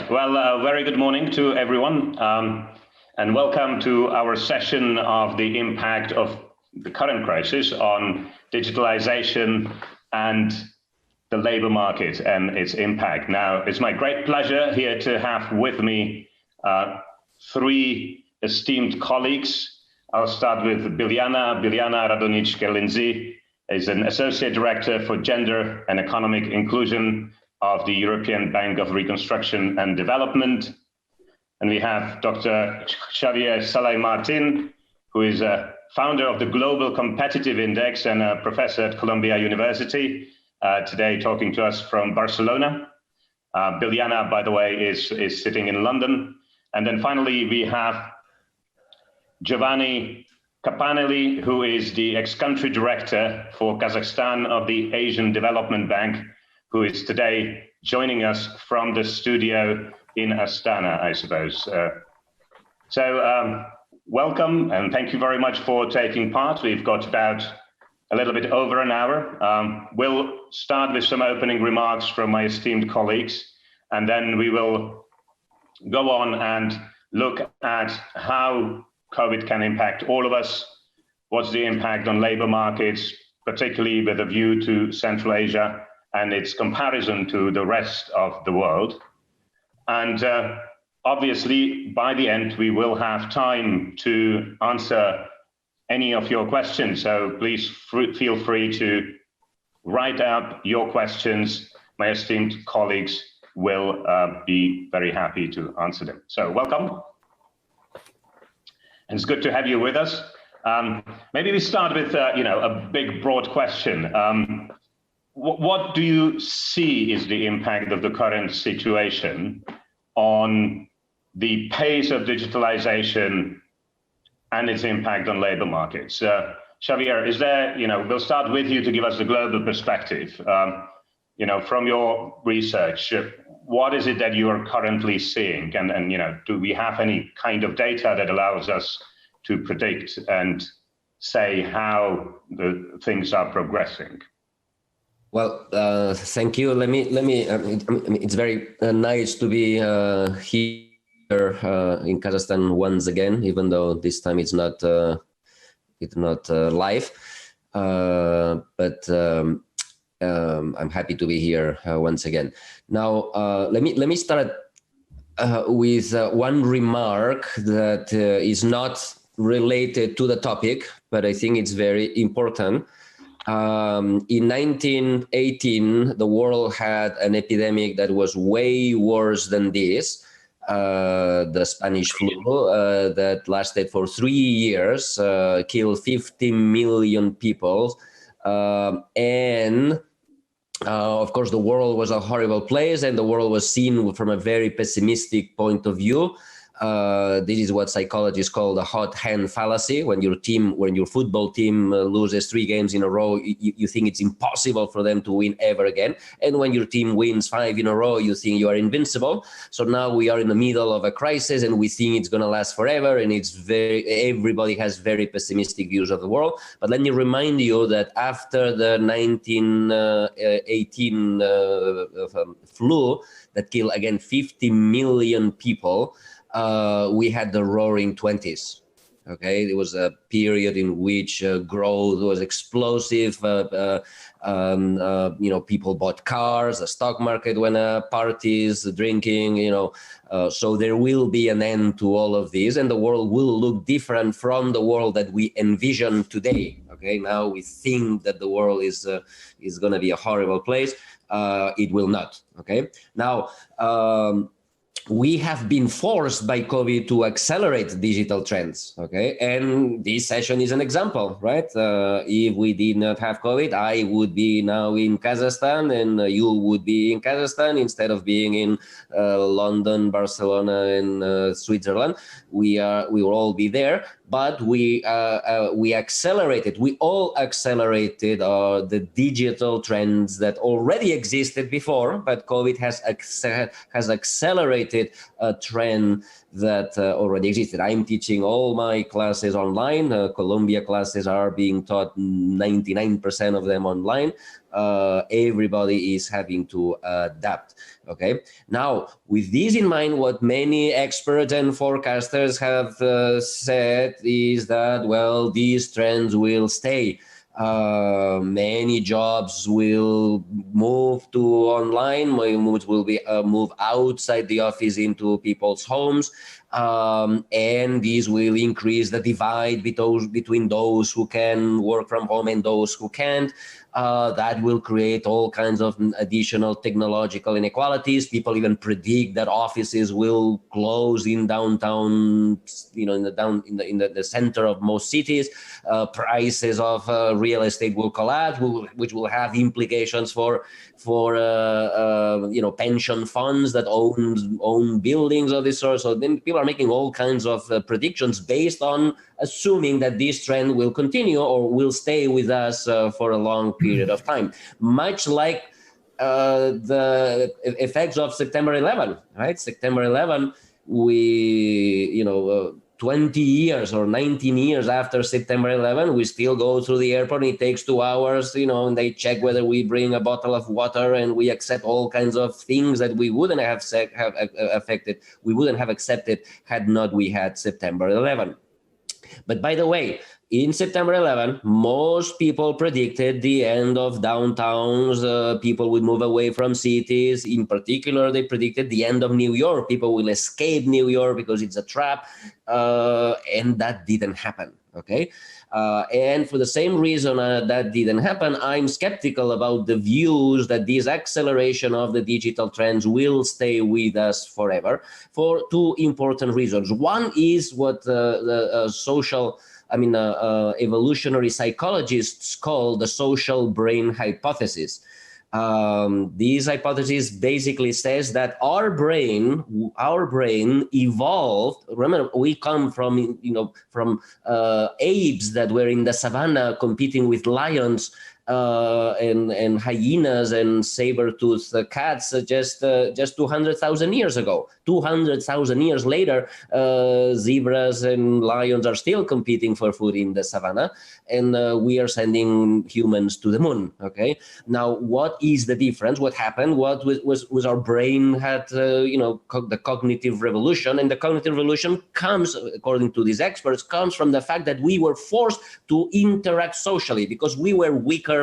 right. Well, very good morning to everyone, and welcome to our session of the impact of the current crisis on digitalization and the labor market and its impact. Now, it's my great pleasure here to have with me three esteemed colleagues. I'll start with Biljana. Biljana Radonjic Ker-Lindsay is an Associate Director for Gender and Economic Inclusion of the European Bank of Reconstruction and Development. And we have Dr. Xavier Sala, who is a founder of the Global Competitive Index and a professor at Columbia University, today talking to us from Barcelona. Biljana, by the way, is sitting in London. And then finally, we have Giovanni Capannelli, who is the ex-country director for Kazakhstan of the Asian Development Bank, who is today joining us from the studio in Astana, I suppose. Welcome, and thank you very much for taking part. We've got about a little bit over an hour. We'll start with some opening remarks from my esteemed colleagues, and then we will go on and look at how COVID can impact all of us. What's the impact on labor markets, particularly with a view to Central Asia and its comparison to the rest of the world. And obviously, by the end, we will have time to answer any of your questions. So please feel free to write up your questions. My esteemed colleagues will be very happy to answer them. So welcome. And it's good to have you with us. Maybe we start with a big, broad question. What do you see is the impact of the current situation on the pace of digitalization and its impact on labor markets? Xavier, is there, we'll start with you to give us the global perspective. From your research, what is it that you are currently seeing? And do we have any kind of data that allows us to predict and say how the things are progressing? Well, thank you. It's very nice to be here in Kazakhstan once again, even though this time it's not live. But I'm happy to be here once again. Now, let me start with one remark that is not related to the topic, but I think it's very important. In 1918, the world had an epidemic that was way worse than this, the Spanish flu, that lasted for 3 years, killed 50 million people. And of course, the world was a horrible place, and the world was seen from a very pessimistic point of view. This is what psychologists call the hot hand fallacy. When your football team loses 3 games in a row, you think it's impossible for them to win ever again. And when your team wins 5 in a row, you think you are invincible. So now we are in the middle of a crisis, and we think it's going to last forever. And everybody has very pessimistic views of the world. But let me remind you that after the 1918 flu that killed again 50 million people, we had the roaring 20s. Okay, there was a period in which growth was explosive. People bought cars, the stock market went up, parties, drinking. So there will be an end to all of this, and the world will look different from the world that we envision today. Okay, now we think that the world is going to be a horrible place. It will not. Okay, now. We have been forced by COVID to accelerate digital trends, okay? And this session is an example, right? If we did not have COVID, I would be now in Kazakhstan, and you would be in Kazakhstan instead of being in London, Barcelona, and Switzerland. We will all be there, but we all accelerated the digital trends that already existed before, but COVID has accelerated accelerated a trend that already existed. I'm teaching all my classes online. Columbia classes are being taught 99% of them online. Everybody is having to adapt. Okay. Now, with this in mind, what many experts and forecasters have said is that, well, these trends will stay. Many jobs will move to online, will be move outside the office into people's homes, and these will increase the divide between those who can work from home and those who can't. That will create all kinds of additional technological inequalities. People even predict that offices will close in downtown, in the center of most cities. Prices of real estate will collapse, which will have implications for pension funds that own buildings of this sort. So then people are making all kinds of predictions based on assuming that this trend will continue or will stay with us for a long period of time, much like the effects of September 11, right? September 11, 20 years or 19 years after September 11, we still go through the airport and it takes 2 hours, and they check whether we bring a bottle of water, and we accept all kinds of things that we wouldn't have accepted had not we had September 11. But by the way, in September 11, most people predicted the end of downtowns. People would move away from cities. In particular, they predicted the end of New York. People will escape New York because it's a trap. And that didn't happen. Okay. And for the same reason that didn't happen, I'm skeptical about the views that this acceleration of the digital trends will stay with us forever for two important reasons. One is what the evolutionary psychologists call the social brain hypothesis. This hypothesis basically says that our brain evolved. Remember, we come from apes that were in the savannah competing with lions and hyenas and saber-toothed cats just 200,000 years ago. 200,000 years later, zebras and lions are still competing for food in the savannah, and we are sending humans to the moon. Okay. Now, what is the difference? What happened? What was our brain had the cognitive revolution, and the cognitive revolution comes, according to these experts, comes from the fact that we were forced to interact socially because we were weaker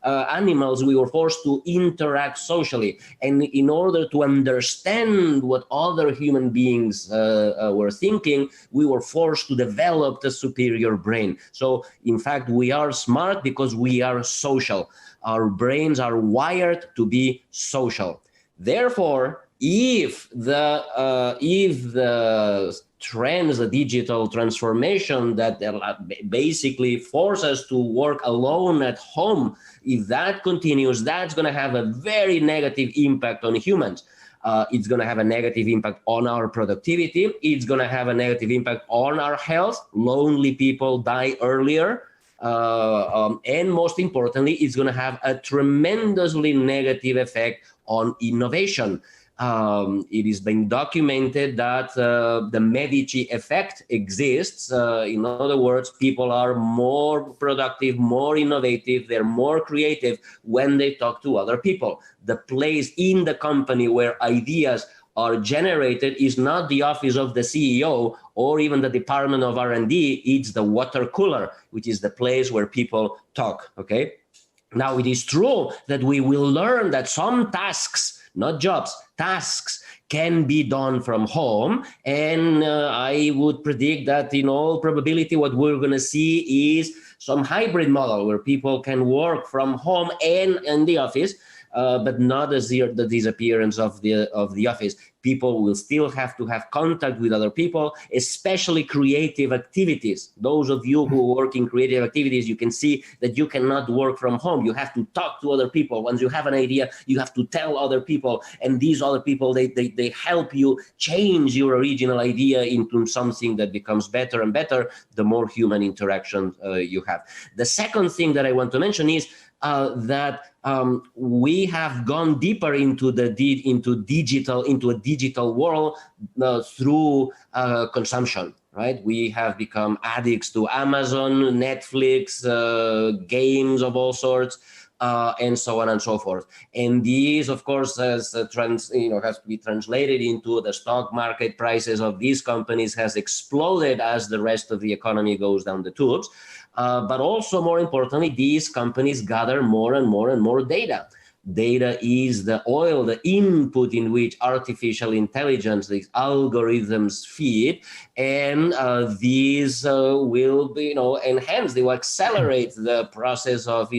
animals. We were forced to interact socially, and in order to understand what other human beings were thinking, we were forced to develop the superior brain. So in fact, we are smart because we are social. Our brains are wired to be social. Therefore, if the trends, the digital transformation that basically force us to work alone at home, if that continues, that's going to have a very negative impact on humans. It's going to have a negative impact on our productivity. It's going to have a negative impact on our health. Lonely people die earlier. And most importantly, it's going to have a tremendously negative effect on innovation. It has been documented that the Medici effect exists. In other words, people are more productive, more innovative, they're more creative when they talk to other people. The place in the company where ideas are generated is not the office of the CEO or even the department of R&D, it's the water cooler, which is the place where people talk, okay? Now, it is true that we will learn that some tasks, not jobs, tasks can be done from home. And I would predict that in all probability, what we're going to see is some hybrid model where people can work from home and in the office, but not as the disappearance of the office. People will still have to have contact with other people, especially creative activities. Those of you who work in creative activities, you can see that you cannot work from home. You have to talk to other people. Once you have an idea, you have to tell other people, and these other people, they help you change your original idea into something that becomes better and better the more human interaction you have. The second thing that I want to mention is that we have gone deeper into a digital world through consumption. Right, we have become addicts to Amazon, Netflix, games of all sorts, and so on and so forth. And these, of course, has to be translated into the stock market. Prices of these companies has exploded as the rest of the economy goes down the tubes. But also, more importantly, these companies gather more and more and more data. Data is the oil, the input in which artificial intelligence, these algorithms feed, and these will be, enhance, they will accelerate the process of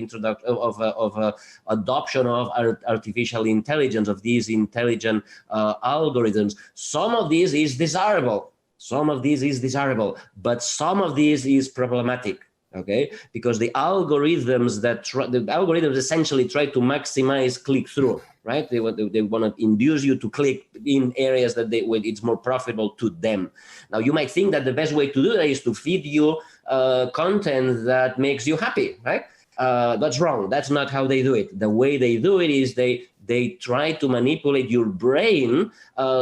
adoption of artificial intelligence, of these intelligent algorithms. Some of these is desirable. Some of these is desirable, but some of these is problematic. Okay, because the algorithms essentially try to maximize click-through, right? They want to induce you to click in areas that it's more profitable to them. Now, you might think that the best way to do that is to feed you content that makes you happy, right? That's wrong. That's not how they do it. The way they do it is they try to manipulate your brain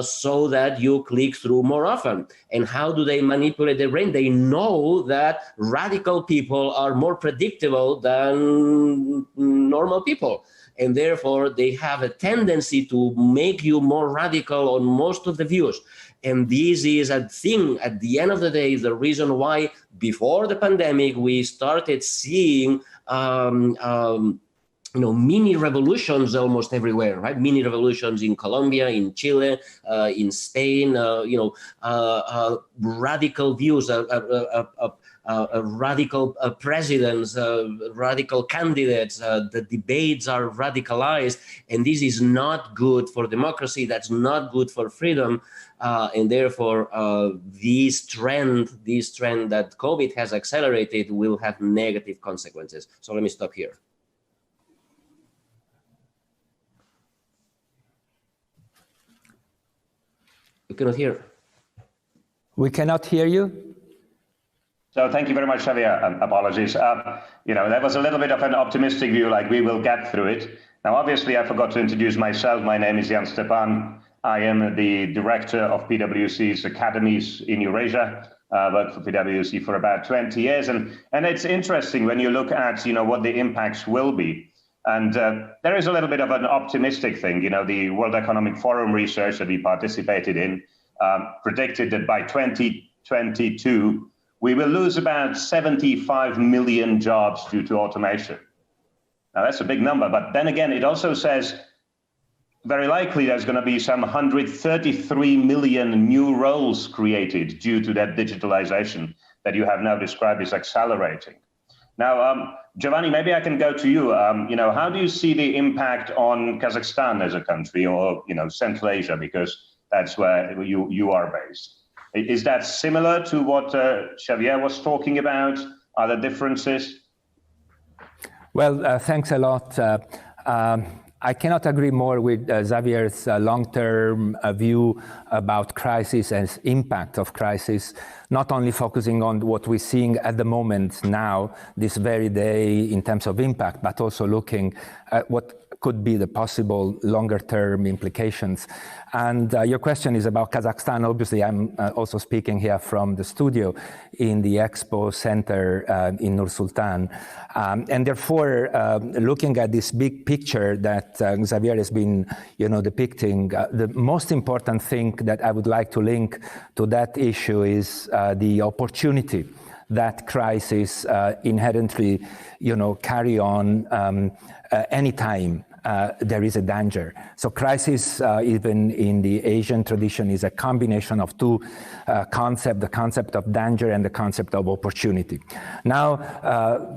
so that you click through more often. And how do they manipulate the brain? They know that radical people are more predictable than normal people. And therefore, they have a tendency to make you more radical on most of the views. And this is a thing, at the end of the day, the reason why before the pandemic, we started seeing mini revolutions almost everywhere, right? Mini revolutions in Colombia, in Chile, in Spain, radical views, radical presidents, radical candidates. The debates are radicalized, and this is not good for democracy. That's not good for freedom. And therefore, this trend that COVID has accelerated will have negative consequences. So let me stop here. We cannot hear. We cannot hear you. So thank you very much, Xavier. Apologies. There was a little bit of an optimistic view, like we will get through it. Now, obviously, I forgot to introduce myself. My name is Stepan. I am the director of PwC's academies in Eurasia. Worked for PwC for about 20 years. And it's interesting when you look at, what the impacts will be. And there is a little bit of an optimistic thing. The World Economic Forum research that we participated in predicted that by 2022, we will lose about 75 million jobs due to automation. Now, that's a big number. But then again, it also says very likely there's going to be some 133 million new roles created due to that digitalization that you have now described as accelerating. Now, Giovanni, maybe I can go to you. How do you see the impact on Kazakhstan as a country, or Central Asia, because that's where you are based? Is that similar to what Xavier was talking about? Are there differences? Well, thanks a lot. I cannot agree more with Xavier's long-term view about crisis and impact of crisis, not only focusing on what we're seeing at the moment now, this very day in terms of impact, but also looking at what could be the possible longer-term implications. And your question is about Kazakhstan. Obviously, I'm also speaking here from the studio in the Expo Center in Nur-Sultan. And therefore, looking at this big picture that Xavier has been depicting, the most important thing that I would like to link to that issue is the opportunity that crisis inherently carry on anytime there is a danger. So crisis, even in the Asian tradition, is a combination of two concepts, the concept of danger and the concept of opportunity. Now,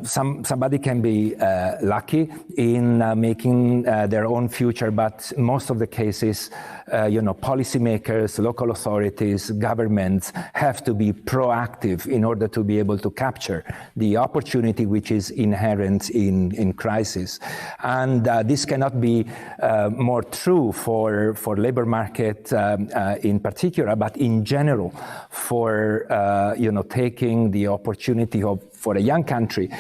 somebody can be lucky in making their own future, but most of the cases, policymakers, local authorities, governments have to be proactive in order to be able to capture the opportunity which is inherent in crisis. And this can cannot be more true for labor market in particular, but in general for taking the opportunity for a young country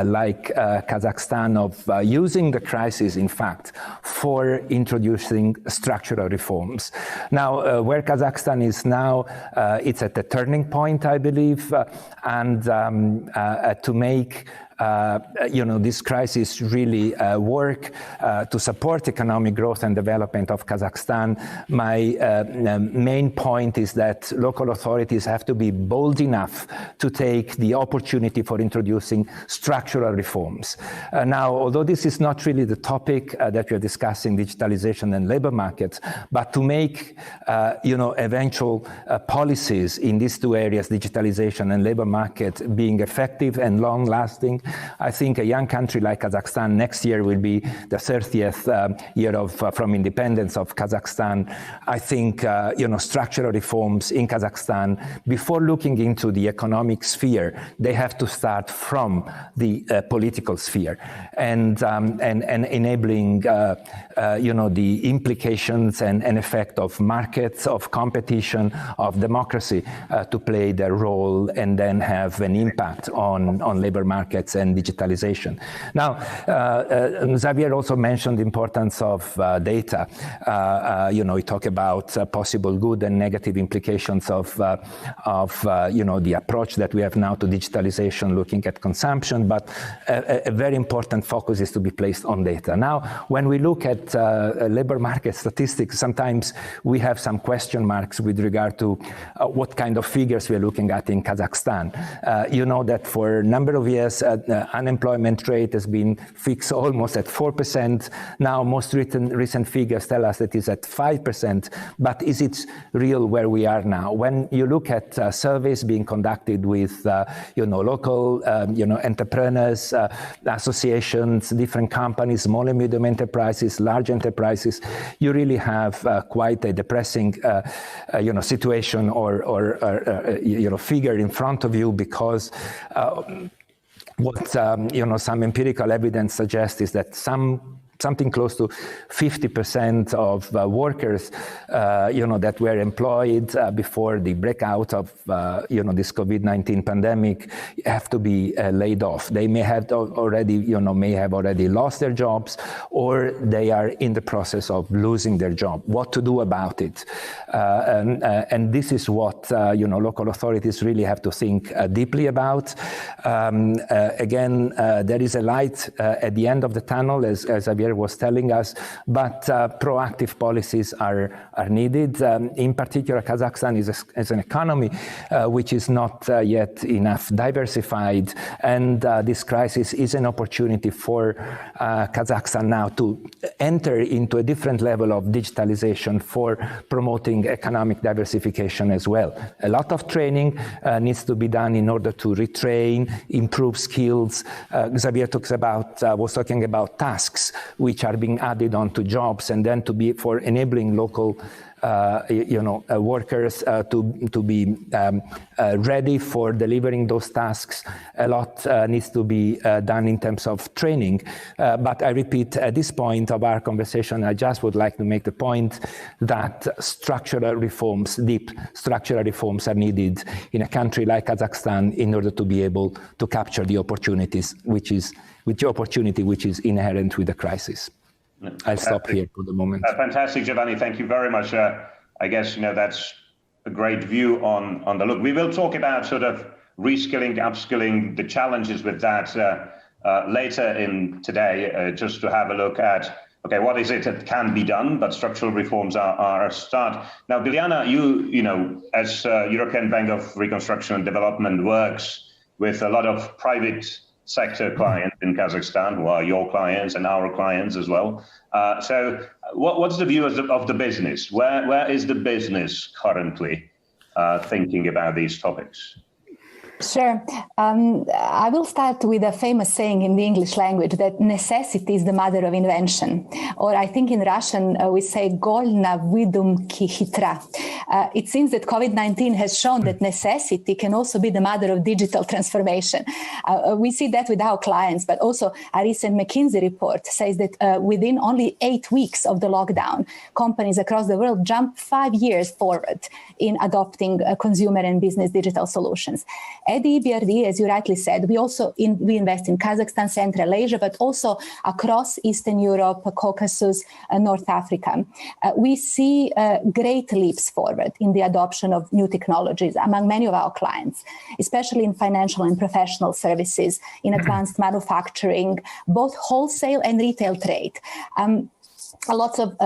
like Kazakhstan of using the crisis, in fact, for introducing structural reforms. Now, where Kazakhstan is now, it's at a turning point, I believe, and to make this crisis really work to support economic growth and development of Kazakhstan. My main point is that local authorities have to be bold enough to take the opportunity for introducing structural reforms. Now, although this is not really the topic that we are discussing, digitalization and labor markets, but to make eventual policies in these two areas, digitalization and labor market, being effective and long-lasting, I think a young country like Kazakhstan next year will be the 30th year from independence of Kazakhstan. I think structural reforms in Kazakhstan, before looking into the economic sphere, they have to start from the political sphere and enabling the implications and effect of markets, of competition, of democracy to play their role and then have an impact on labor markets and digitalization. Now, Xavier also mentioned the importance of data. We talk about possible good and negative implications of the approach that we have now to digitalization, looking at consumption, but a very important focus is to be placed on data. Now, when we look at labor market statistics, sometimes we have some question marks with regard to what kind of figures we're looking at in Kazakhstan. You know that for a number of years, unemployment rate has been fixed almost at 4%. Now, most recent figures tell us that it's at 5%, but is it real where we are now? When you look at surveys being conducted with local entrepreneurs, associations, different companies, small and medium enterprises, large enterprises, you really have quite a depressing situation or figure in front of you, because what some empirical evidence suggests is that something close to 50% of workers, that were employed before the breakout of, this COVID-19 pandemic, have to be laid off. They may have already lost their jobs, or they are in the process of losing their job. What to do about it? And this is what local authorities really have to think deeply about. Again, there is a light at the end of the tunnel, as Xavier was telling us, but proactive policies are needed. In particular, Kazakhstan is an economy which is not yet enough diversified, and this crisis is an opportunity for Kazakhstan now to enter into a different level of digitalization for promoting economic diversification as well. A lot of training needs to be done in order to retrain, improve skills. Xavier was talking about tasks which are being added onto jobs, and then to be for enabling local workers to be ready for delivering those tasks. A lot needs to be done in terms of training. But I repeat, at this point of our conversation, I just would like to make the point that structural reforms, deep structural reforms, are needed in a country like Kazakhstan in order to be able to capture the opportunities, which is inherent with the crisis. I'll stop here for the moment. Fantastic, Giovanni. Thank you very much. I guess that's a great view on the look. We will talk about sort of reskilling, upskilling, the challenges with that later in today, just to have a look at, okay, what is it that can be done? But structural reforms are a start. Now, Biljana, you as European Bank of Reconstruction and Development works with a lot of private sector clients in Kazakhstan, who are your clients and our clients as well. So what's the view of the business? Where is the business currently thinking about these topics? Sure. I will start with a famous saying in the English language that necessity is the mother of invention. Or I think in Russian we say "Golna vidumki hitra." It seems that COVID-19 has shown that necessity can also be the mother of digital transformation. We see that with our clients, but also a recent McKinsey report says that within only 8 weeks of the lockdown, companies across the world jumped 5 years forward in adopting consumer and business digital solutions. At the EBRD, as you rightly said, we invest in Kazakhstan, Central Asia, but also across Eastern Europe, Caucasus, North Africa. We see great leaps forward in the adoption of new technologies among many of our clients, especially in financial and professional services, in advanced manufacturing, both wholesale and retail trade. Lots of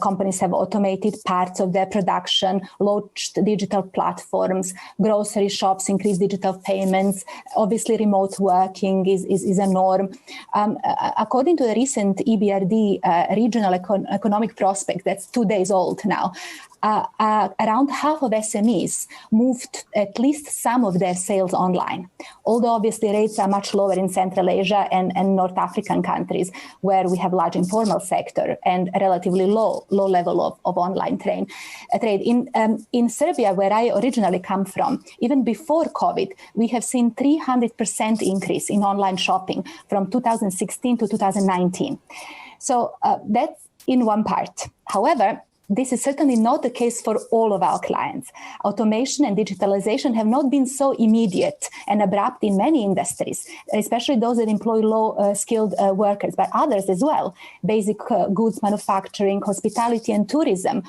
companies have automated parts of their production, launched digital platforms, grocery shops increase digital payments. Obviously, remote working is a norm. According to the recent EBRD regional economic prospect, that's 2 days old now, around half of SMEs moved at least some of their sales online, although obviously rates are much lower in Central Asia and North African countries where we have large informal sector and a relatively low level of online trade. In Serbia, where I originally come from, even before COVID, we have seen 300% increase in online shopping from 2016 to 2019. So that's in one part. However, this is certainly not the case for all of our clients. Automation and digitalization have not been so immediate and abrupt in many industries, especially those that employ low-skilled workers, but others as well. Basic goods manufacturing, hospitality, and tourism.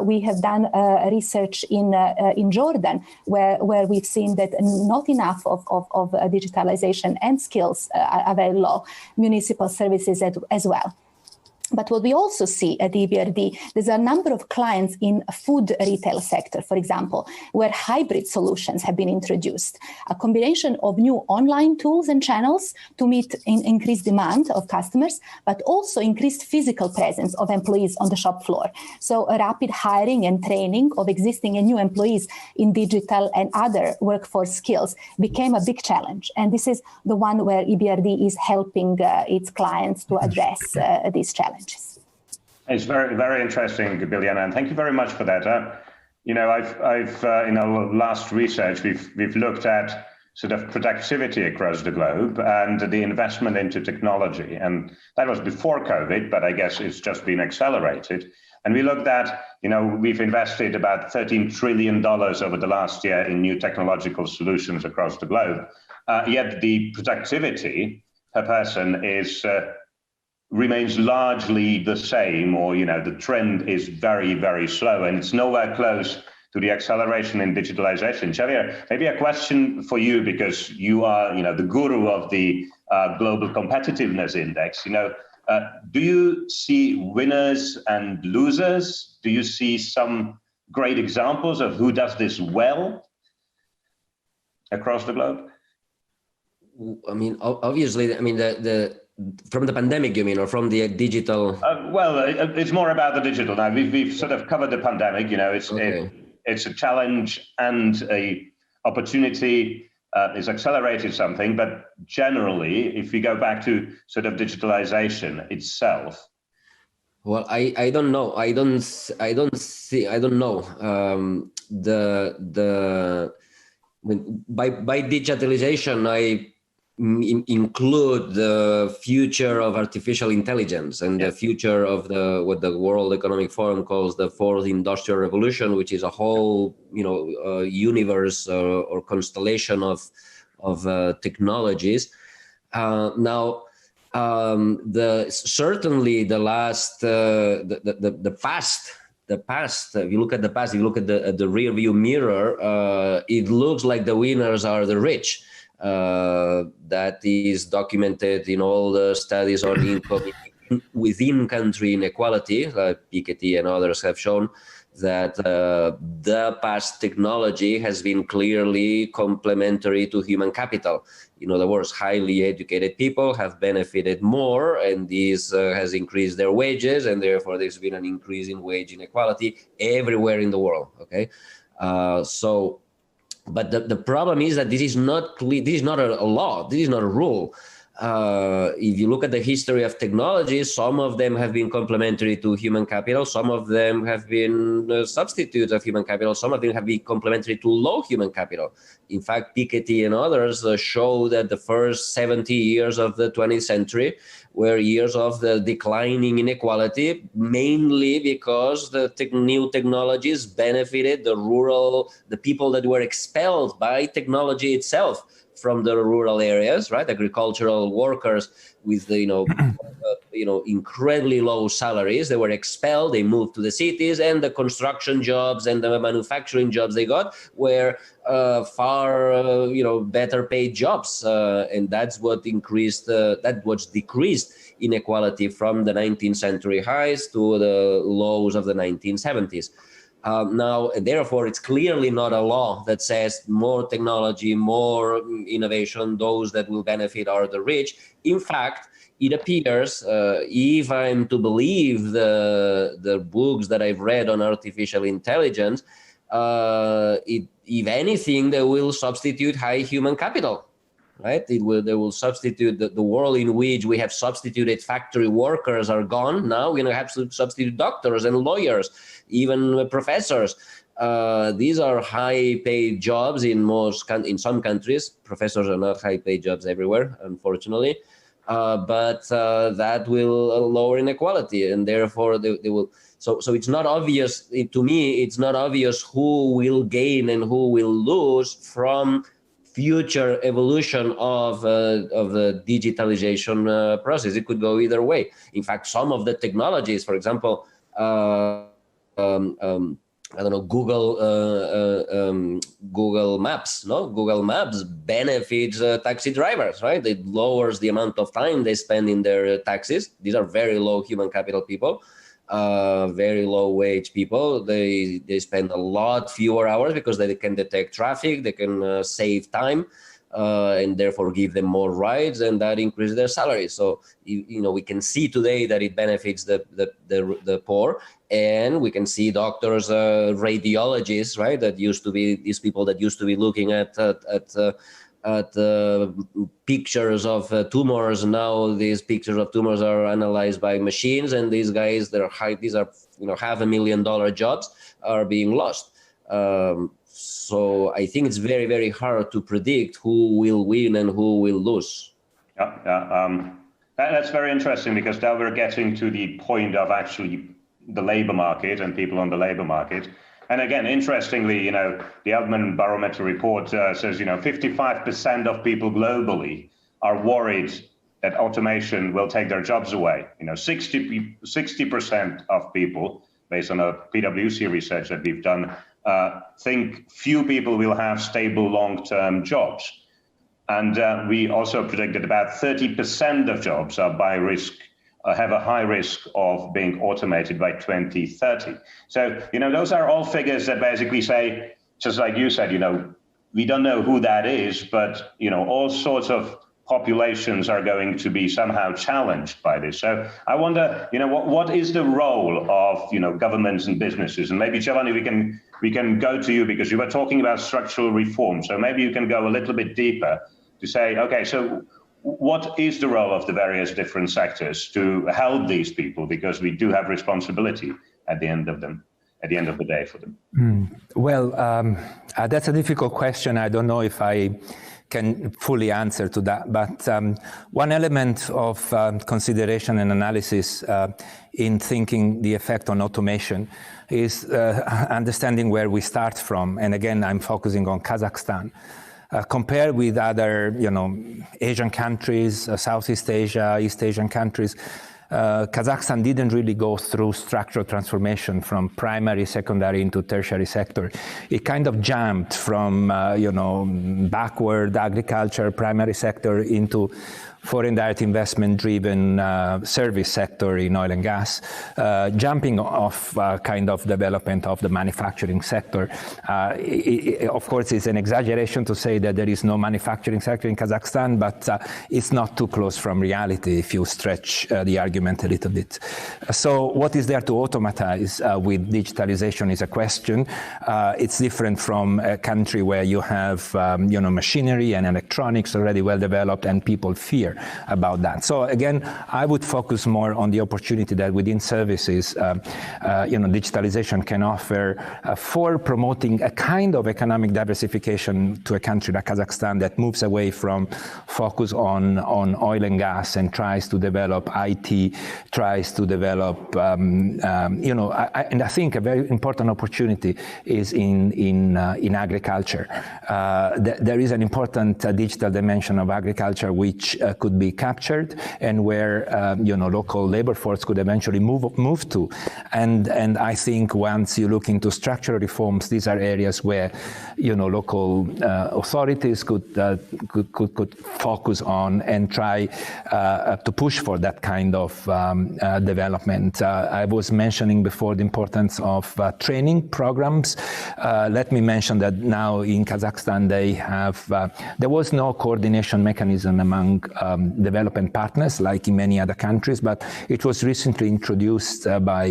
We have done research in Jordan, where we've seen that not enough of digitalization and skills are very low. Municipal services as well. But what we also see at EBRD, there's a number of clients in food retail sector, for example, where hybrid solutions have been introduced. A combination of new online tools and channels to meet increased demand of customers, but also increased physical presence of employees on the shop floor. So a rapid hiring and training of existing and new employees in digital and other workforce skills became a big challenge. And this is the one where EBRD is helping its clients to address these challenges. It's very, very interesting, Biljana, and thank you very much for that. I've in our last research, we've looked at sort of productivity across the globe and the investment into technology, and that was before COVID, but I guess it's just been accelerated. And we looked at, we've invested about $13 trillion over the last year in new technological solutions across the globe. Yet the productivity per person remains largely the same, or the trend is very, very slow, and it's nowhere close to the acceleration in digitalization. Xavier, maybe a question for you, because you are the guru of the Global Competitiveness Index. Do you see winners and losers? Do you see some great examples of who does this well across the globe? I mean, obviously, from the pandemic, you mean, or from the digital? Well, it's more about the digital now. We've sort of covered the pandemic. It's a challenge and a opportunity. It's accelerated something, but generally, if we go back to sort of digitalization itself. Well, I don't know. I don't know. By digitalization, I include the future of artificial intelligence and the future of what the World Economic Forum calls the fourth industrial revolution, which is a whole universe or constellation of technologies. Now, certainly the last the past. If you look at the past, if you look at the rear view mirror, it looks like the winners are the rich. That is documented in all the studies on income within country inequality, like Piketty and others have shown that the past technology has been clearly complementary to human capital. In other words, highly educated people have benefited more, and this has increased their wages, and therefore there's been an increase in wage inequality everywhere in the world. Okay, so But the problem is that this is not clear, this is not a law, this is not a rule. If you look at the history of technology, some of them have been complementary to human capital, some of them have been substitutes of human capital, some of them have been complementary to low human capital. In fact, Piketty and others show that the first 70 years of the 20th century were years of the declining inequality, mainly because the new technologies benefited the people that were expelled by technology itself from the rural areas, right? Agricultural workers with the, incredibly low salaries. They were expelled, they moved to the cities, and the construction jobs and the manufacturing jobs they got were far, better paid jobs. And that's what decreased inequality from the 19th century highs to the lows of the 1970s. Now, therefore, it's clearly not a law that says more technology, more innovation, those that will benefit are the rich. In fact, it appears, if I'm to believe the books that I've read on artificial intelligence, if anything, they will substitute high human capital. Right? They will substitute the world in which we have substituted factory workers are gone. Now we're going to have to substitute doctors and lawyers, even professors. These are high-paid jobs in some countries. Professors are not high-paid jobs everywhere, unfortunately. But that will lower inequality, and therefore they will. So it's not obvious to me. It's not obvious who will gain and who will lose from future evolution of the digitalization process. It could go either way. In fact, some of the technologies, for example, Google Maps. Google Maps benefits taxi drivers, right? It lowers the amount of time they spend in their taxis. These are very low human capital people. Very low wage people. They spend a lot fewer hours because they can detect traffic, they can save time, and therefore give them more rides, and that increases their salary. So we can see today that it benefits the poor, and we can see doctors, radiologists, right? That used to be these people that used to be looking at pictures of tumors. Now these pictures of tumors are analyzed by machines, and these guys, these are $500,000 jobs are being lost. So I think it's very, very hard to predict who will win and who will lose. That's very interesting, because now we're getting to the point of actually the labor market and people on the labor market. And again, interestingly, the Altman Barometer report says, 55% of people globally are worried that automation will take their jobs away. 60% of people, based on a PwC research that we've done, think few people will have stable long-term jobs. And we also predict that about 30% of jobs are by risk, have a high risk of being automated by 2030. So, those are all figures that basically say, just like you said, we don't know who that is, but, all sorts of populations are going to be somehow challenged by this. So I wonder, what is the role of, governments and businesses? And maybe, Giovanni, we can go to you, because you were talking about structural reform. So maybe you can go a little bit deeper to say, okay, so what is the role of the various different sectors to help these people? Because we do have responsibility at the end of the day for them. Well, that's a difficult question. I don't know if I can fully answer to that. But one element of consideration and analysis in thinking the effect on automation is understanding where we start from. And again, I'm focusing on Kazakhstan. Compared with other, Asian countries, Southeast Asia, East Asian countries, Kazakhstan didn't really go through structural transformation from primary, secondary into tertiary sector. It kind of jumped from, backward agriculture, primary sector into foreign direct investment-driven service sector in oil and gas, jumping off kind of development of the manufacturing sector. Of course, it's an exaggeration to say that there is no manufacturing sector in Kazakhstan, but it's not too close from reality if you stretch the argument a little bit. So what is there to automatize with digitalization is a question. It's different from a country where you have machinery and electronics already well developed and people fear about that. So again, I would focus more on the opportunity that within services, digitalization can offer for promoting a kind of economic diversification to a country like Kazakhstan that moves away from focus on oil and gas and tries to develop IT, tries to develop, and I think a very important opportunity is in agriculture. There is an important digital dimension of agriculture which could be captured and where local labor force could eventually move to. And I think once you look into structural reforms, these are areas where local authorities could focus on and try to push for that kind of development. I was mentioning before the importance of training programs. Let me mention that now in Kazakhstan there was no coordination mechanism among development partners like in many other countries, but it was recently introduced by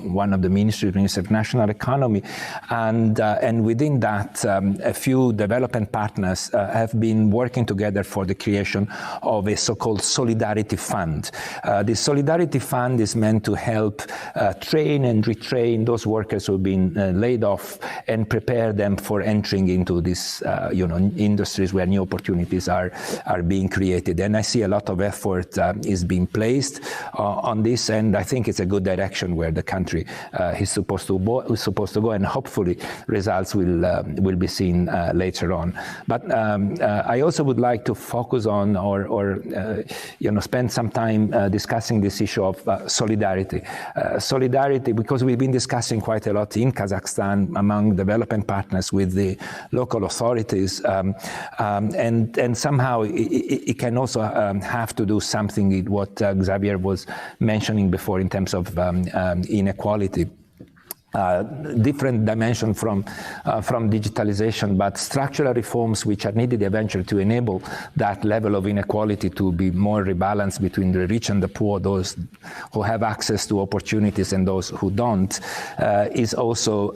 one of the Ministries of National Economy, and within that a few development partners have been working together for the creation of a so-called Solidarity Fund. The Solidarity Fund is meant to help train and retrain those workers who have been laid off and prepare them for entering into these industries where new opportunities are being created. And I see a lot of effort is being placed on this, and I think it's a good direction where the country is supposed to go, and hopefully results will be seen later on. But I also would like to focus on or spend some time discussing this issue of solidarity. Solidarity, because we've been discussing quite a lot in Kazakhstan among development partners with the local authorities, and somehow it can also have to do something with what Xavier was mentioning before in terms of inequality. Different dimension from digitalization, but structural reforms which are needed eventually to enable that level of inequality to be more rebalanced between the rich and the poor, those who have access to opportunities and those who don't, is also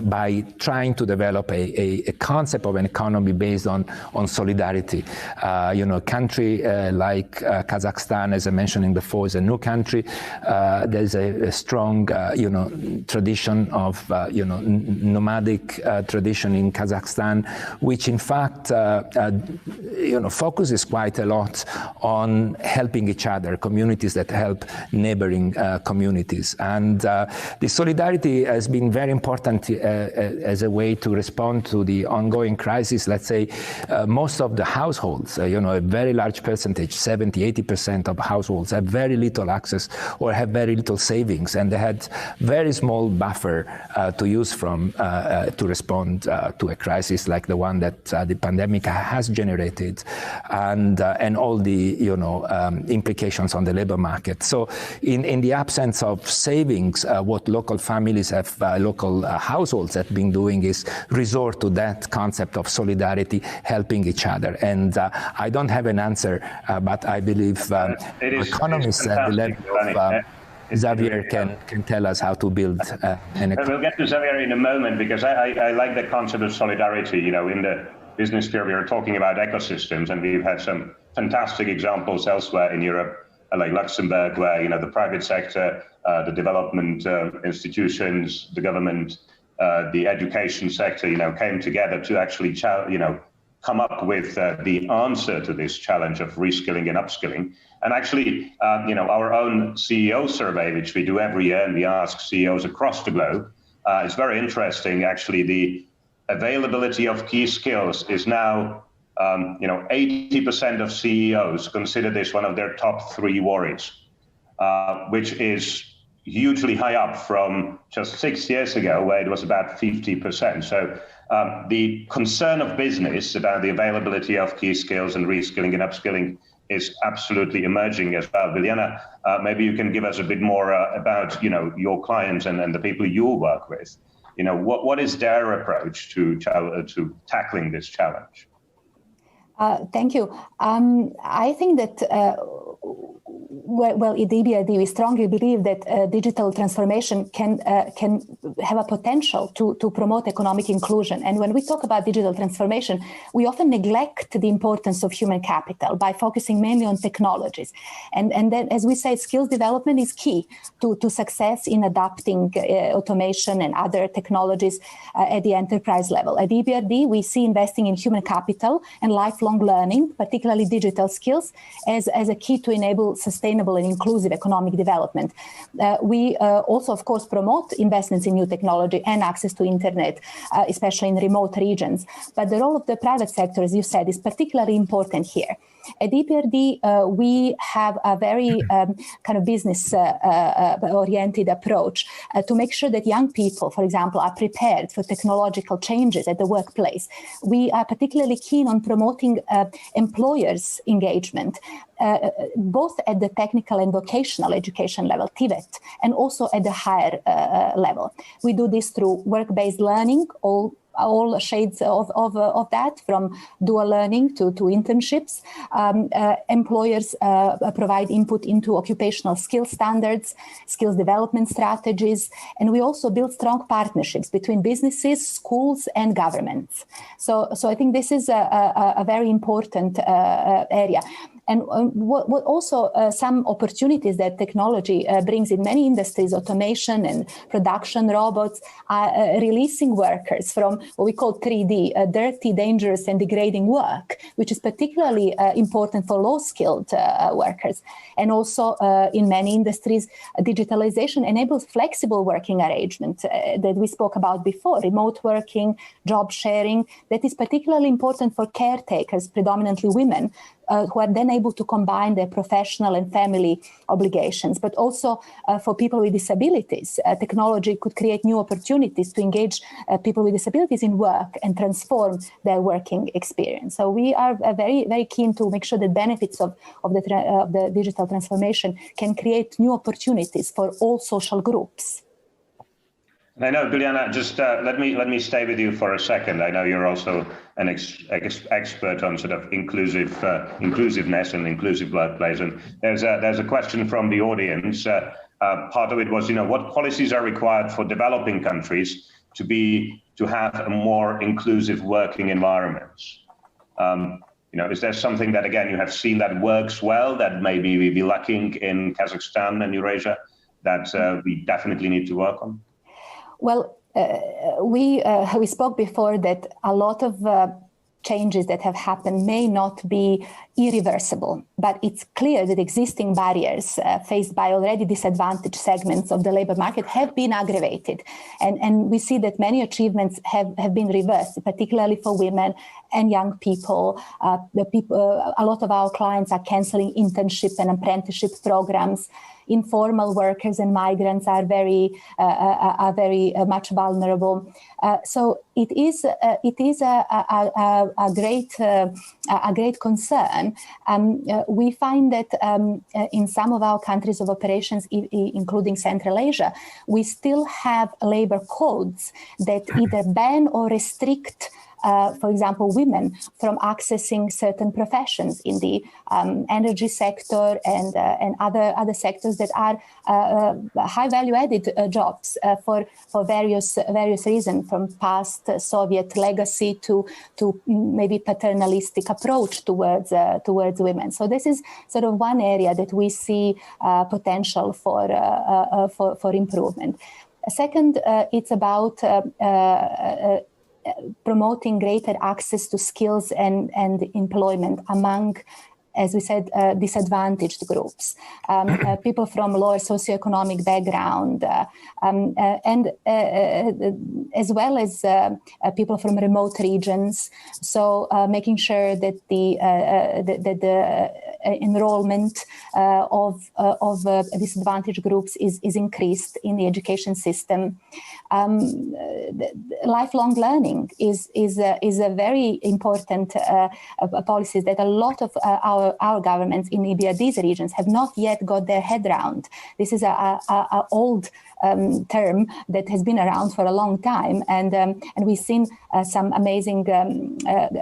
by trying to develop a concept of an economy based on solidarity. A country like Kazakhstan, as I mentioned before, is a new country. There's a strong, tradition of nomadic tradition in Kazakhstan, which in fact focuses quite a lot on helping each other, communities that help neighboring communities. And the solidarity has been very important as a way to respond to the ongoing crisis. Let's say most of the households, a very large percentage, 70-80% of households have very little access or have very little savings, and they had very small buffer to use from to respond to a crisis like the one that the pandemic has generated, and all the implications on the labor market. So in the absence of savings, what local families have, local households have been doing is resort to that concept of solidarity, helping each other. And I don't have an answer, but I believe economists at the level of Xavier can tell us how to build an economy. We'll get to Xavier in a moment, because I like the concept of solidarity. In the business sphere, we are talking about ecosystems, and we've had some fantastic examples elsewhere in Europe, like Luxembourg, where the private sector, the development institutions, the government, the education sector, came together to actually come up with the answer to this challenge of reskilling and upskilling. And actually, our own CEO survey, which we do every year, and we ask CEOs across the globe, is very interesting. Actually, the availability of key skills is now, 80% of CEOs consider this one of their top 3 worries, which is hugely high up from just 6 years ago, where it was about 50%. So the concern of business about the availability of key skills and reskilling and upskilling is absolutely emerging as well. Biljana, maybe you can give us a bit more about, your clients and the people you work with. What is their approach to tackling this challenge? Thank you. I think that at EBRD, we strongly believe that digital transformation can have a potential to promote economic inclusion. And when we talk about digital transformation, we often neglect the importance of human capital by focusing mainly on technologies. And then, as we say, skills development is key to success in adopting automation and other technologies at the enterprise level. At EBRD, we see investing in human capital and lifelong learning, particularly digital skills, as a key to enable sustainable and inclusive economic development. We also, of course, promote investments in new technology and access to internet, especially in remote regions. But the role of the private sector, as you said, is particularly important here. At EBRD, we have a very kind of business-oriented approach to make sure that young people, for example, are prepared for technological changes at the workplace. We are particularly keen on promoting employers' engagement, both at the technical and vocational education level, TVET, and also at the higher level. We do this through work-based learning, all shades of that, from dual learning to internships. Employers provide input into occupational skill standards, skills development strategies, and we also build strong partnerships between businesses, schools, and governments. So I think this is a very important area. And what also some opportunities that technology brings in many industries, automation and production robots, are releasing workers from what we call 3D, dirty, dangerous, and degrading work, which is particularly important for low-skilled workers. And also in many industries, digitalization enables flexible working arrangements that we spoke about before, remote working, job sharing. That is particularly important for caretakers, predominantly women, who are then able to combine their professional and family obligations. But also for people with disabilities, technology could create new opportunities to engage people with disabilities in work and transform their working experience. So we are very, very keen to make sure that benefits of the digital transformation can create new opportunities for all social groups. I know, Biljana, just let me stay with you for a second. I know you're also an expert on sort of inclusiveness and inclusive workplace. And there's a question from the audience. Part of it was, what policies are required for developing countries to have a more inclusive working environments? Is there something that, again, you have seen that works well, that maybe we be lacking in Kazakhstan and Eurasia, that we definitely need to work on? Well, we spoke before that a lot of changes that have happened may not be irreversible, but it's clear that existing barriers faced by already disadvantaged segments of the labor market have been aggravated. And we see that many achievements have been reversed, particularly for women and young people. A lot of our clients are canceling internship and apprenticeship programs. Informal workers and migrants are very much vulnerable. So it is a great concern. We find that in some of our countries of operations, including Central Asia, we still have labor codes that either ban or restrict, for example, women from accessing certain professions in the energy sector and other sectors that are high value-added jobs for various reasons, from past Soviet legacy to maybe paternalistic approach towards women. So this is sort of one area that we see potential for improvement. Second, it's about promoting greater access to skills and employment among, as we said, disadvantaged groups, people from lower socioeconomic background, and as well as people from remote regions. So making sure that the enrollment of disadvantaged groups is increased in the education system. Lifelong learning is a very important policy that a lot of our governments in EBRD's regions have not yet got their head around. This is a old term that has been around for a long time, and we've seen some amazing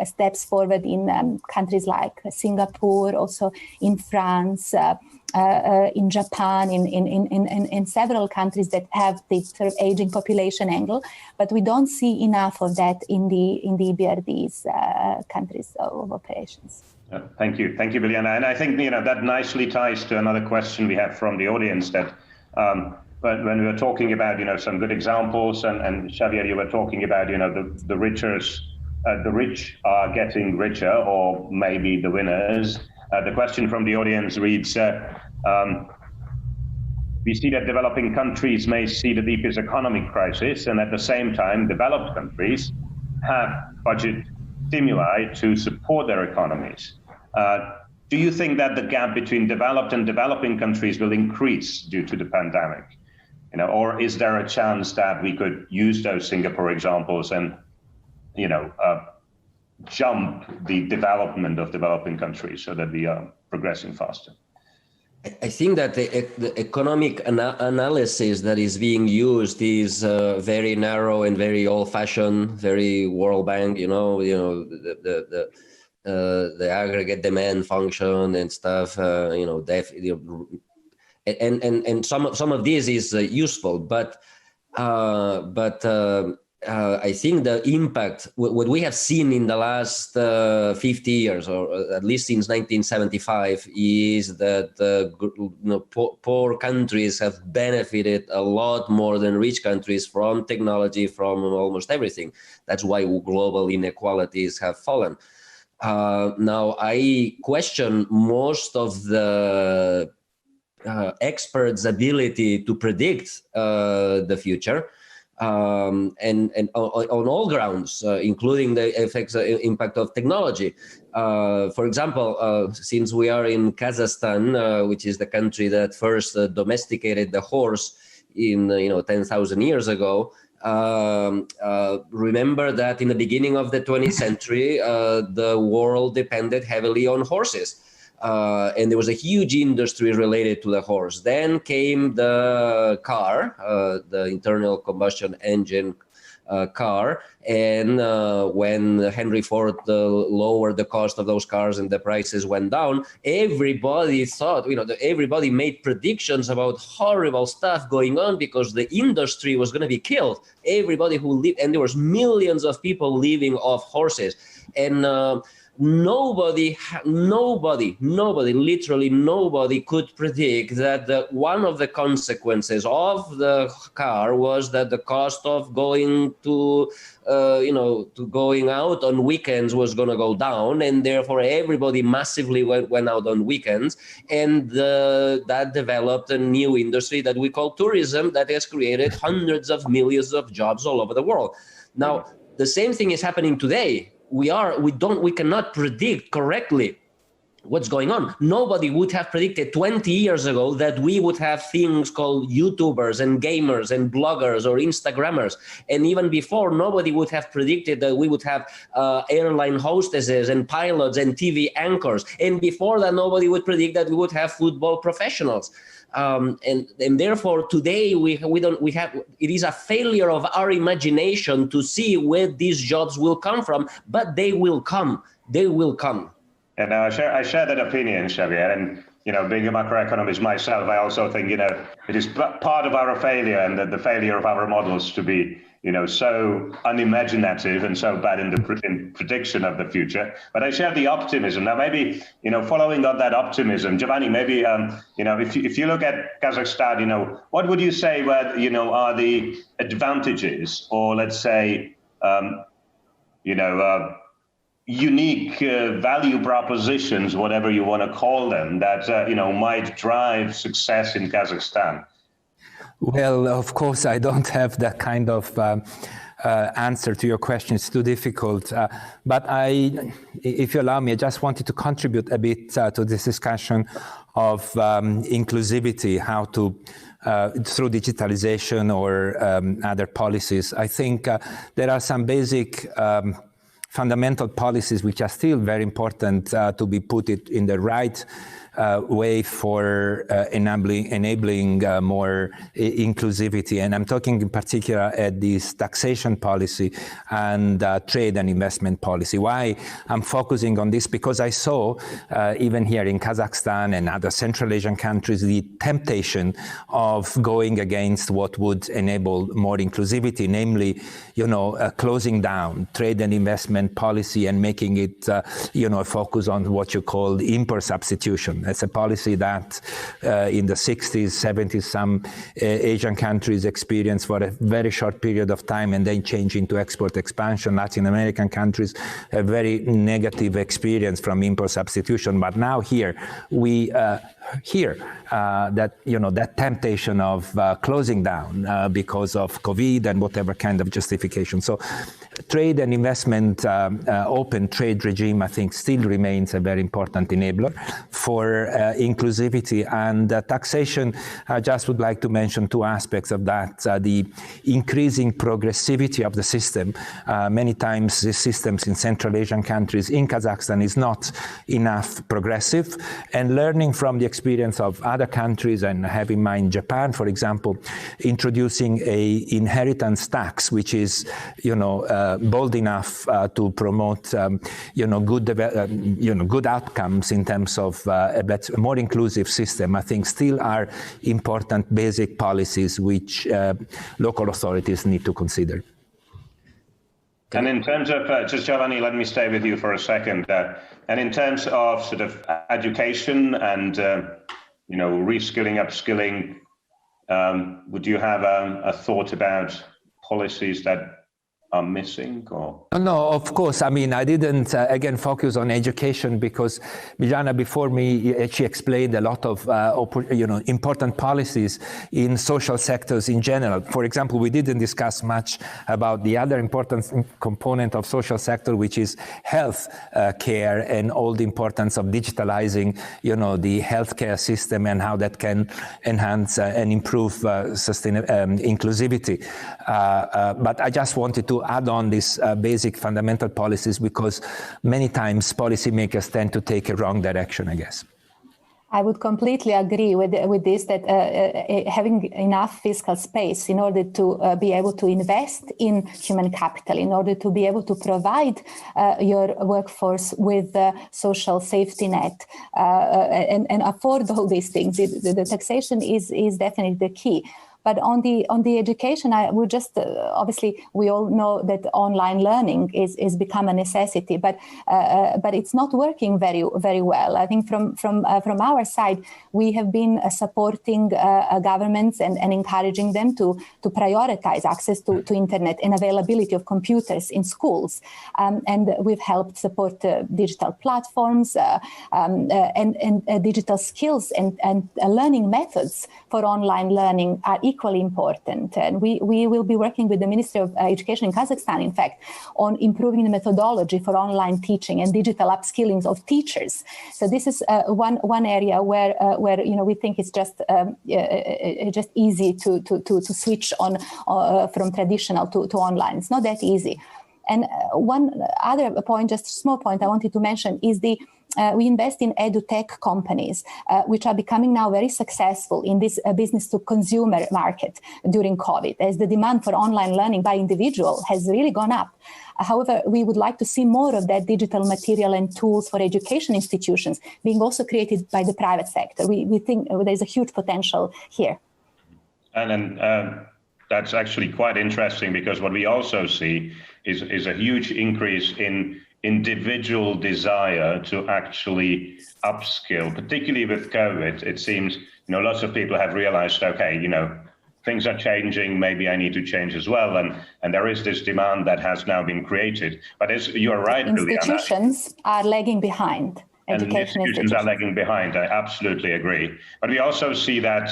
steps forward in countries like Singapore, also in France, in Japan, in several countries that have the sort of aging population angle, but we don't see enough of that in the EBRD's countries of operations. Thank you, Biljana. And I think that nicely ties to another question we have from the audience. That but when we were talking about some good examples, and Xavier, you were talking about the rich are getting richer, or maybe the winners. The question from the audience reads, we see that developing countries may see the deepest economic crisis, and at the same time, developed countries have budget stimuli to support their economies. Do you think that the gap between developed and developing countries will increase due to the pandemic? Or is there a chance that we could use those Singapore examples and, jump the development of developing countries so that we are progressing faster? I think that the economic analysis that is being used is very narrow and very old-fashioned, very World Bank. The aggregate demand function and stuff. And some of this is useful, but I think the impact, what we have seen in the last 50 years, or at least since 1975, is that poor countries have benefited a lot more than rich countries from technology, from almost everything. That's why global inequalities have fallen. Now, I question most of the experts' ability to predict the future. And on all grounds, including the effects, impact of technology. For example, since we are in Kazakhstan, which is the country that first domesticated the horse in 10,000 years ago, remember that in the beginning of the 20th century, the world depended heavily on horses. And there was a huge industry related to the horse. Then came the car, the internal combustion engine car. And when Henry Ford lowered the cost of those cars and the prices went down, everybody thought, everybody made predictions about horrible stuff going on because the industry was going to be killed. Everybody who lived, and there was millions of people living off horses. And nobody, literally nobody could predict that one of the consequences of the car was that the cost of going to going out on weekends was going to go down, and therefore everybody massively went out on weekends, and that developed a new industry that we call tourism that has created hundreds of millions of jobs all over the world. Now, the same thing is happening today. We cannot predict correctly what's going on. Nobody would have predicted 20 years ago that we would have things called YouTubers and gamers and bloggers or Instagrammers. And even before, nobody would have predicted that we would have airline hostesses and pilots and TV anchors. And before that, nobody would predict that we would have football professionals. And therefore today it is a failure of our imagination to see where these jobs will come from, but they will come. And I share that opinion, Xavier. And being a macroeconomist myself, I also think it is part of our failure, and the failure of our models to be so unimaginative and so bad in prediction of the future. But I share the optimism. Now, maybe, following on that optimism, Giovanni, maybe, if you look at Kazakhstan, what would you say are the advantages, or let's say, unique value propositions, whatever you want to call them, that, might drive success in Kazakhstan? Well, of course, I don't have that kind of answer to your question. It's too difficult. But if you allow me, I just wanted to contribute a bit to this discussion of inclusivity, how to, through digitalization or other policies. I think there are some basic fundamental policies which are still very important to be put in the right way for enabling more inclusivity. And I'm talking in particular at this taxation policy and trade and investment policy. Why I'm focusing on this? Because I saw, even here in Kazakhstan and other Central Asian countries, the temptation of going against what would enable more inclusivity, namely, closing down trade and investment policy and making it, focus on what you call import substitution. That's a policy that in the 60s, 70s, some Asian countries experienced for a very short period of time and then change into export expansion. Latin American countries have very negative experience from import substitution. But now here, we hear that temptation of closing down because of COVID and whatever kind of justification. So trade and investment, open trade regime, I think still remains a very important enabler for inclusivity. And taxation, I just would like to mention two aspects of that. The increasing progressivity of the system. Many times the systems in Central Asian countries, in Kazakhstan, is not enough progressive. And learning from the experience of other countries, and have in mind Japan, for example, introducing a inheritance tax, which is, bold enough to promote, good outcomes in terms of a more inclusive system, I think still are important basic policies which local authorities need to consider. And in terms of, just Giovanni, let me stay with you for a second. And in terms of sort of education and, reskilling, upskilling, would you have a thought about policies that are missing? Or? No, of course. I mean, I didn't, again, focus on education because Biljana before me, she explained a lot of, important policies in social sectors in general. For example, we didn't discuss much about the other important component of social sector, which is health care and all the importance of digitalizing, the healthcare system and how that can enhance and improve inclusivity. But I just wanted to add on these basic fundamental policies because many times policymakers tend to take a wrong direction, I guess. I would completely agree with this, that having enough fiscal space in order to be able to invest in human capital, in order to be able to provide your workforce with social safety net and afford all these things. The taxation is definitely the key. But on the education, I would just obviously we all know that online learning is become a necessity, but it's not working very well. I think from our side, we have been supporting governments and encouraging them to prioritize access to internet and availability of computers in schools, and we've helped support digital platforms and digital skills and learning methods for online learning are equally important. And we will be working with the Ministry of Education in Kazakhstan, in fact, on improving the methodology for online teaching and digital upskilling of teachers. So this is one area where we think it's just easy to switch on from traditional to online. It's not that easy. And one other point, just a small point I wanted to mention is we invest in edutech companies, which are becoming now very successful in this business-to-consumer market during COVID, as the demand for online learning by individual has really gone up. However, we would like to see more of that digital material and tools for education institutions being also created by the private sector. We think there's a huge potential here. And that's actually quite interesting because what we also see is a huge increase in individual desire to actually upskill, particularly with COVID. It seems, lots of people have realized, okay, things are changing, maybe I need to change as well. And there is this demand that has now been created. But you're right, institutions are lagging behind. Education institutions are lagging behind. I absolutely agree. But we also see that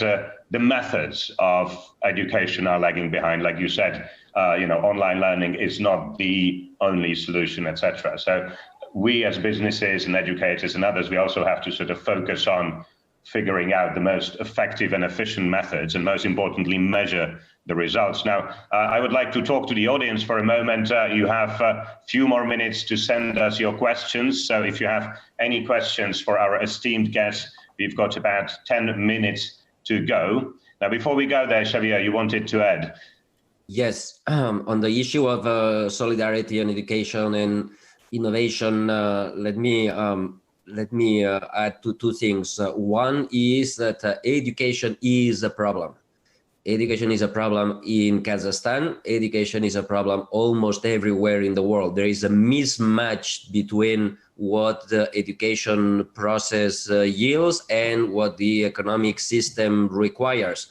the methods of education are lagging behind. Like you said, online learning is not the only solution, etc. So we as businesses and educators and others, we also have to sort of focus on figuring out the most effective and efficient methods, and most importantly, measure the results. Now, I would like to talk to the audience for a moment. You have a few more minutes to send us your questions. So if you have any questions for our esteemed guests, we've got about 10 minutes to go. Now, before we go there, Xavier, you wanted to add? Yes, on the issue of solidarity and education and innovation, let me add two things. One is that education is a problem. Education is a problem in Kazakhstan. Education is a problem almost everywhere in the world. There is a mismatch between what the education process yields and what the economic system requires.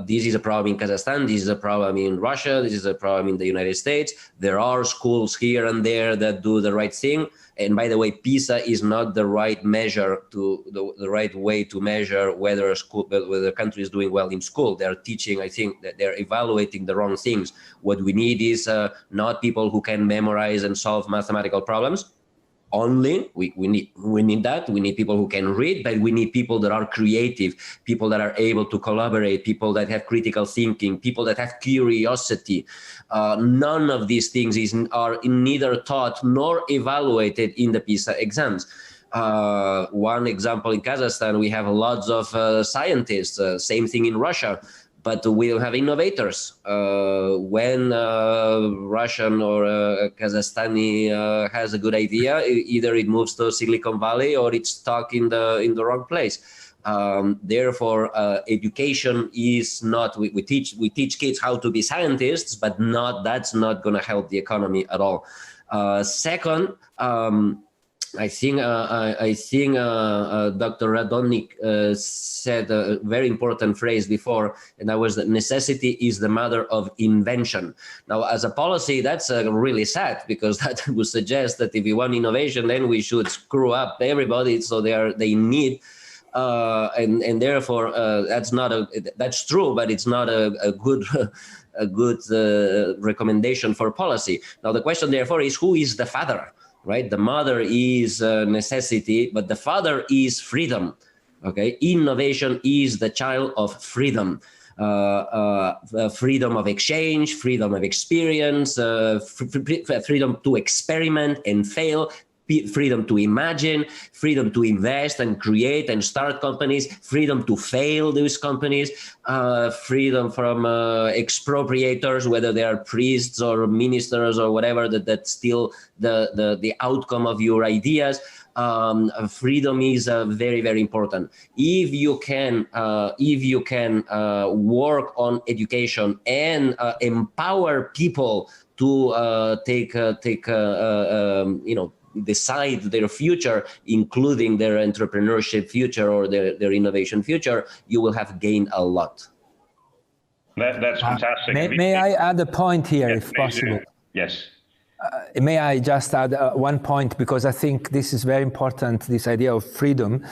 This is a problem in Kazakhstan, this is a problem in Russia, this is a problem in the United States. There are schools here and there that do the right thing. And by the way, PISA is not the right measure the right way to measure whether a country is doing well in school. They're teaching, I think, that they're evaluating the wrong things. What we need is not people who can memorize and solve mathematical problems. Only we need that. We need people who can read, but we need people that are creative, people that are able to collaborate, people that have critical thinking, people that have curiosity. None of these things are neither taught nor evaluated in the PISA exams. One example, in Kazakhstan, we have lots of scientists. Same thing in Russia. But we don't have innovators. When Russian or Kazakhstani has a good idea, either it moves to Silicon Valley or it's stuck in the wrong place. Therefore, education is not. We teach kids how to be scientists, but that's not going to help the economy at all. Second. I think Dr. Radonjic said a very important phrase before, and that was that necessity is the mother of invention. Now, as a policy, that's really sad, because that would suggest that if we want innovation, then we should screw up everybody so they need. And therefore, that's true, but it's not a good recommendation for policy. Now, the question, therefore, is who is the father? Right, the mother is necessity, but the father is freedom. Okay, innovation is the child of freedom, freedom of exchange, freedom of experience, freedom to experiment and fail, freedom to imagine, freedom to invest and create and start companies, freedom to fail those companies, freedom from expropriators, whether they are priests or ministers or whatever, that's still the outcome of your ideas. Freedom is very, very important. If you can work on education and empower people to decide their future, including their entrepreneurship future or their innovation future, you will have gained a lot. That's fantastic. May I add a point here, if possible? Yes. May I just add one point, because I think this is very important, this idea of freedom.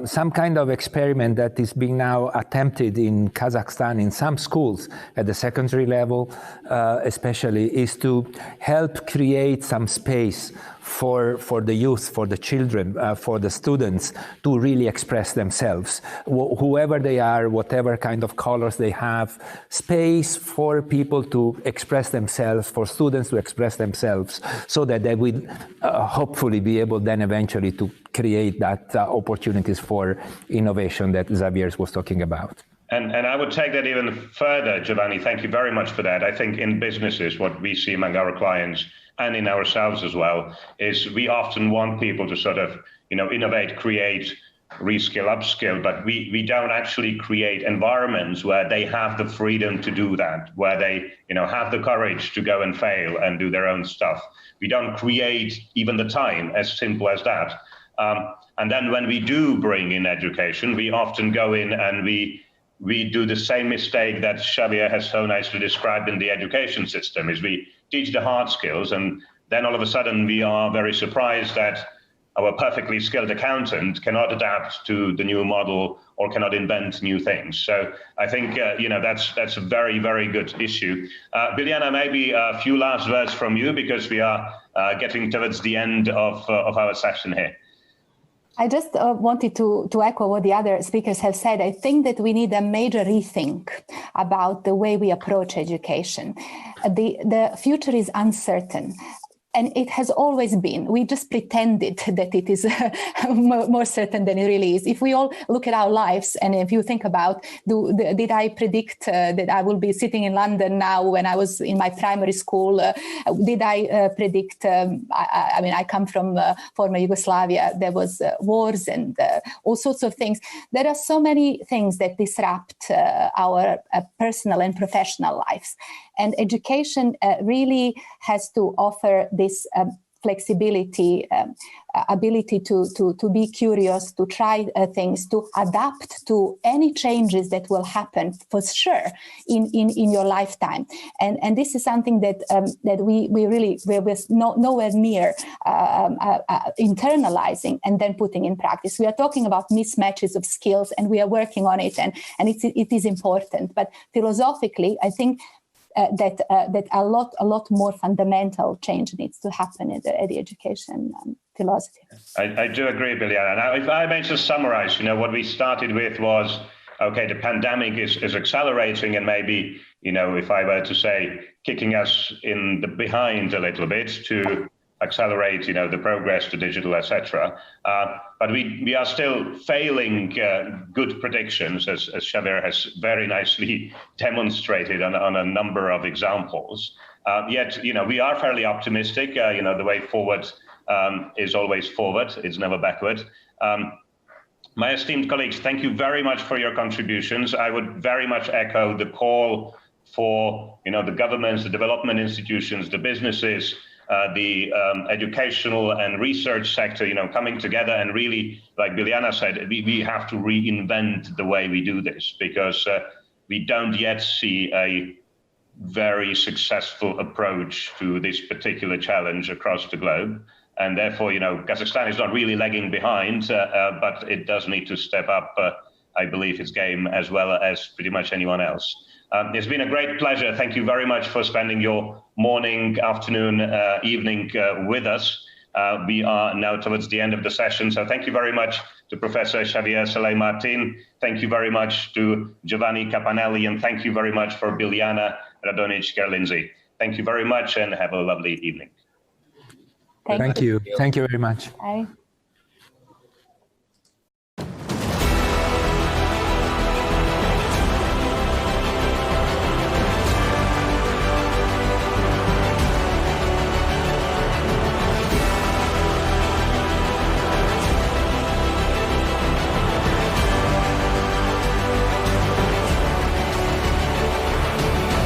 Some kind of experiment that is being now attempted in Kazakhstan in some schools at the secondary level especially, is to help create some space for the youth, for the children, for the students to really express themselves. Whoever they are, whatever kind of colors they have, space for people to express themselves, for students to express themselves, so that they will hopefully be able then eventually to create that opportunities for innovation that Xavier was talking about. And I would take that even further, Giovanni. Thank you very much for that. I think in businesses, what we see among our clients and in ourselves as well, is we often want people to sort of, innovate, create, reskill, upskill, but we don't actually create environments where they have the freedom to do that, where they, have the courage to go and fail and do their own stuff. We don't create even the time, as simple as that. And then when we do bring in education, we often go in and we do the same mistake that Xavier has so nicely described in the education system, is we teach the hard skills, and then all of a sudden we are very surprised that our perfectly skilled accountant cannot adapt to the new model or cannot invent new things. So I think that's a very, very good issue. Biljana, maybe a few last words from you, because we are getting towards the end of our session here. I just wanted to echo what the other speakers have said. I think that we need a major rethink about the way we approach education. The future is uncertain. And it has always been. We just pretended that it is more certain than it really is. If we all look at our lives, and if you think about, did I predict that I will be sitting in London now when I was in my primary school? Did I predict, I come from former Yugoslavia, there was wars and all sorts of things. There are so many things that disrupt our personal and professional lives. And education really has to offer this flexibility, ability to be curious, to try things, to adapt to any changes that will happen for sure in your lifetime. And this is something that we're nowhere near internalizing and then putting in practice. We are talking about mismatches of skills, and we are working on it, and it is important. But philosophically, I think that a lot more fundamental change needs to happen at the education philosophy. I do agree, Biljana. Now, if I may just summarize, what we started with was, okay, the pandemic is accelerating, and maybe, if I were to say, kicking us in the behind a little bit to accelerate, the progress to digital, etc. But we are still failing good predictions, as Xavier has very nicely demonstrated on a number of examples. Yet, we are fairly optimistic. The way forward is always forward. It's never backward. My esteemed colleagues, thank you very much for your contributions. I would very much echo the call for, the governments, the development institutions, the businesses, the educational and research sector, coming together and really, like Biljana said, we have to reinvent the way we do this, because we don't yet see a very successful approach to this particular challenge across the globe. And therefore, Kazakhstan is not really lagging behind, but it does need to step up, I believe, its game as well as pretty much anyone else. It's been a great pleasure. Thank you very much for spending your morning, afternoon, evening with us. We are now towards the end of the session. So thank you very much to Professor Xavier Martin. Thank you very much to Giovanni Capannelli, and thank you very much for Biljana, Radonjic, Ker-Lindsay. Thank you very much, and have a lovely evening. Thank you. Thank you very much. Bye.